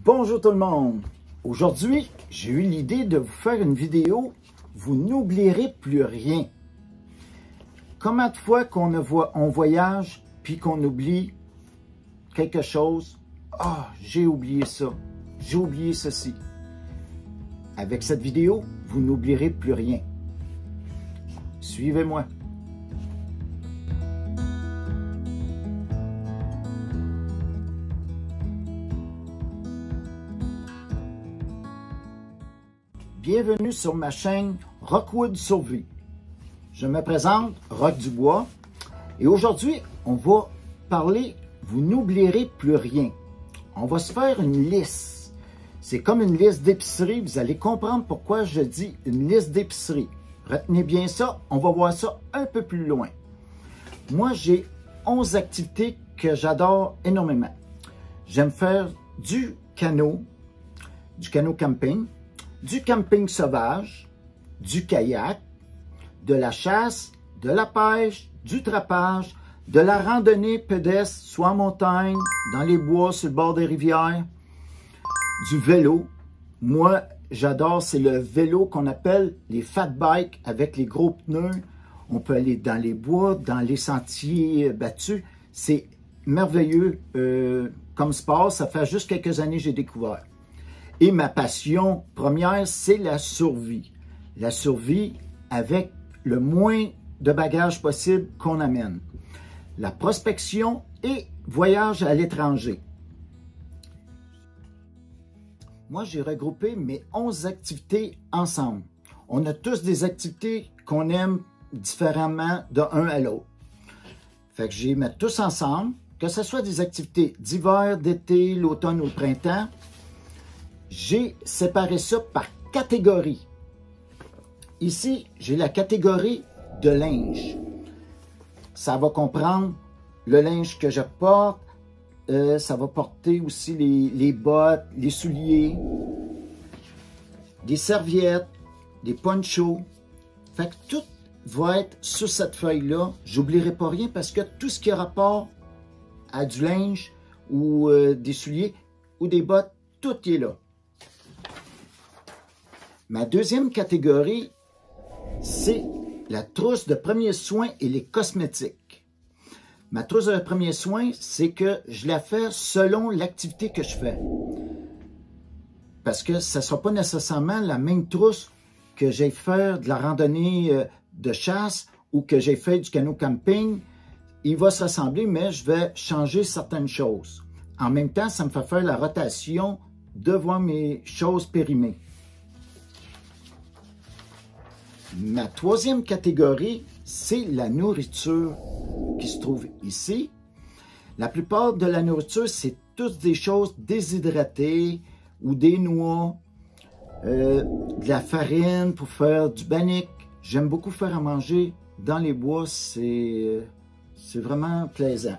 Bonjour tout le monde! Aujourd'hui, j'ai eu l'idée de vous faire une vidéo « Vous n'oublierez plus rien ». Combien de fois on voyage puis qu'on oublie quelque chose? Ah, j'ai oublié ça, j'ai oublié ceci. Avec cette vidéo, vous n'oublierez plus rien. Suivez-moi. Bienvenue sur ma chaîne Rockwood Survie. Je me présente, Rock Dubois, et aujourd'hui, on va parler « Vous n'oublierez plus rien ». On va se faire une liste. C'est comme une liste d'épicerie. Vous allez comprendre pourquoi je dis une liste d'épicerie. Retenez bien ça, on va voir ça un peu plus loin. Moi, j'ai 11 activités que j'adore énormément. J'aime faire du canot camping, du camping sauvage, du kayak, de la chasse, de la pêche, du trapage, de la randonnée pédestre, soit en montagne, dans les bois, sur le bord des rivières, du vélo. Moi, j'adore, c'est le vélo qu'on appelle les fat bikes avec les gros pneus. On peut aller dans les bois, dans les sentiers battus. C'est merveilleux comme sport. Ça fait juste quelques années que j'ai découvert. Et ma passion première, c'est la survie. La survie avec le moins de bagages possible qu'on amène. La prospection et voyage à l'étranger. Moi, j'ai regroupé mes 11 activités ensemble. On a tous des activités qu'on aime différemment d'un à l'autre. Fait que je les mets tous ensemble, que ce soit des activités d'hiver, d'été, l'automne ou le printemps. J'ai séparé ça par catégorie. Ici, j'ai la catégorie de linge. Ça va comprendre le linge que je porte. Ça va porter aussi les bottes, les souliers, des serviettes, des ponchos. Fait que tout va être sur cette feuille-là. J'oublierai pas rien parce que tout ce qui a rapport à du linge ou des souliers ou des bottes, tout est là. Ma deuxième catégorie, c'est la trousse de premiers soins et les cosmétiques. Ma trousse de premiers soins, c'est que je la fais selon l'activité que je fais. Parce que ça ne sera pas nécessairement la même trousse que j'ai fait de la randonnée de chasse ou que j'ai fait du canot camping. Il va se ressembler, mais je vais changer certaines choses. En même temps, ça me fait faire la rotation devant mes choses périmées. Ma troisième catégorie, c'est la nourriture qui se trouve ici. La plupart de la nourriture, c'est toutes des choses déshydratées ou des noix, de la farine pour faire du bannick. J'aime beaucoup faire à manger dans les bois, c'est vraiment plaisant.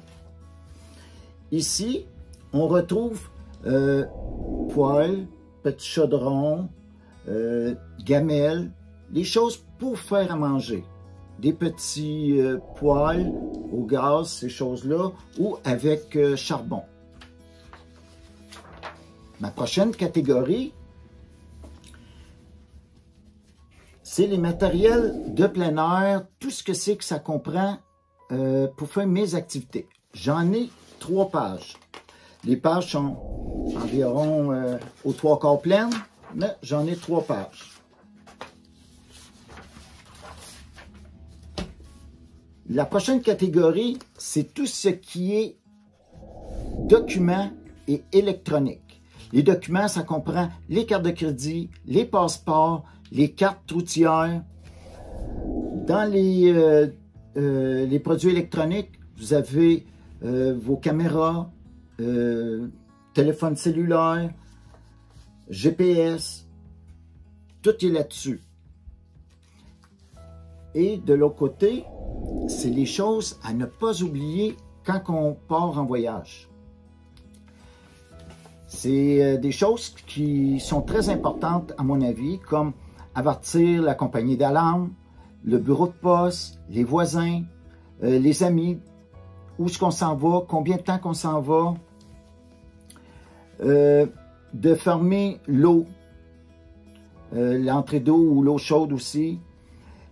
Ici, on retrouve poêle, petit chaudron, gamelle, les choses pour faire à manger. Des petits poêles au gaz, ces choses-là, ou avec charbon. Ma prochaine catégorie, c'est les matériels de plein air, tout ce que c'est que ça comprend pour faire mes activités. J'en ai 3 pages. Les pages sont environ aux 3/4 pleines, mais j'en ai 3 pages. La prochaine catégorie, c'est tout ce qui est documents et électronique. Les documents, ça comprend les cartes de crédit, les passeports, les cartes routières. Dans les produits électroniques, vous avez vos caméras, téléphone cellulaire, GPS, tout est là-dessus. Et de l'autre côté, c'est les choses à ne pas oublier quand on part en voyage. C'est des choses qui sont très importantes à mon avis, comme avertir la compagnie d'alarme, le bureau de poste, les voisins, les amis, où est-ce qu'on s'en va, combien de temps qu'on s'en va, de fermer l'eau, l'entrée d'eau ou l'eau chaude aussi.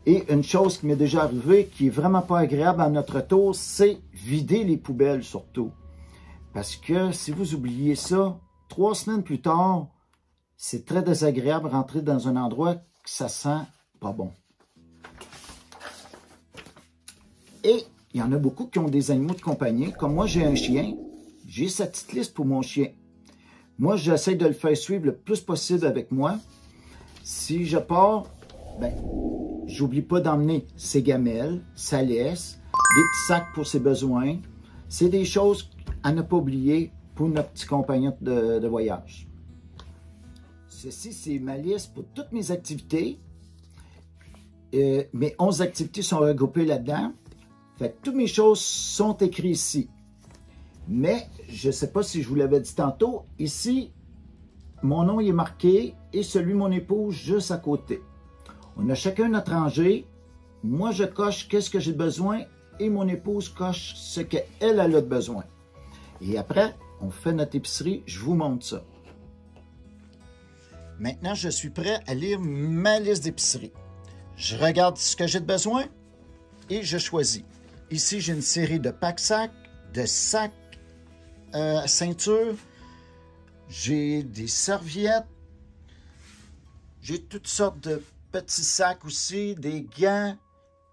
Et une chose qui m'est déjà arrivée, qui est vraiment pas agréable à notre tour, c'est vider les poubelles surtout. Parce que si vous oubliez ça, 3 semaines plus tard, c'est très désagréable de rentrer dans un endroit que ça sent pas bon. Et il y en a beaucoup qui ont des animaux de compagnie. Comme moi, j'ai un chien. J'ai cette petite liste pour mon chien. Moi, j'essaie de le faire suivre le plus possible avec moi. Si je pars, ben, j'oublie pas d'emmener ses gamelles, sa laisse, des petits sacs pour ses besoins. C'est des choses à ne pas oublier pour notre petit compagnon de voyage. Ceci, c'est ma liste pour toutes mes activités. Mes 11 activités sont regroupées là-dedans. Fait que toutes mes choses sont écrites ici. Mais, je ne sais pas si je vous l'avais dit tantôt, ici, mon nom il est marqué et celui de mon épouse juste à côté. On a chacun notre rangée. Moi, je coche qu'est-ce que j'ai besoin et mon épouse coche ce qu'elle a de besoin. Et après, on fait notre épicerie. Je vous montre ça. Maintenant, je suis prêt à lire ma liste d'épicerie. Je regarde ce que j'ai de besoin et je choisis. Ici, j'ai une série de pack-sacs, de sacs ceinture. J'ai des serviettes. J'ai toutes sortes de petits sacs aussi, des gants,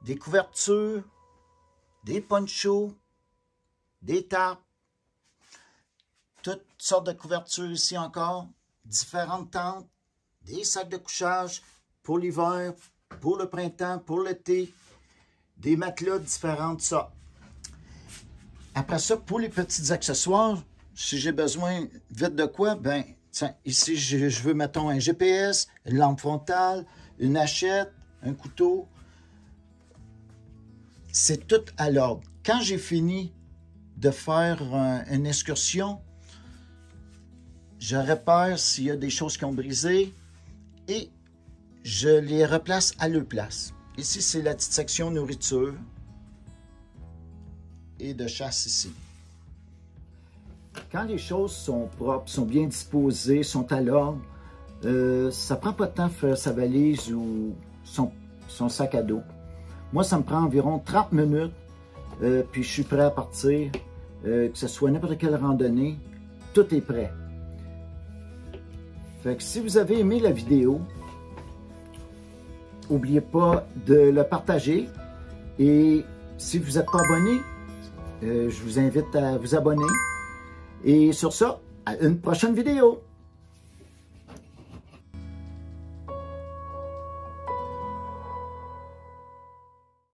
des couvertures, des ponchos, des tarpes. Toutes sortes de couvertures ici encore. Différentes tentes, des sacs de couchage pour l'hiver, pour le printemps, pour l'été, des matelas différents, tout ça. Après ça, pour les petits accessoires, si j'ai besoin vite de quoi, ben, tiens, ici, je veux, mettons, un GPS, une lampe frontale, une hachette, un couteau. C'est tout à l'ordre. Quand j'ai fini de faire une excursion, je repère s'il y a des choses qui ont brisé et je les replace à leur place. Ici, c'est la petite section nourriture et de chasse ici. Quand les choses sont propres, sont bien disposées, sont à l'ordre, ça ne prend pas de temps de faire sa valise ou son sac à dos. Moi, ça me prend environ 30 minutes, puis je suis prêt à partir. Que ce soit n'importe quelle randonnée, tout est prêt. Fait que si vous avez aimé la vidéo, n'oubliez pas de le partager. Et si vous n'êtes pas abonné, je vous invite à vous abonner. Et sur ça, à une prochaine vidéo.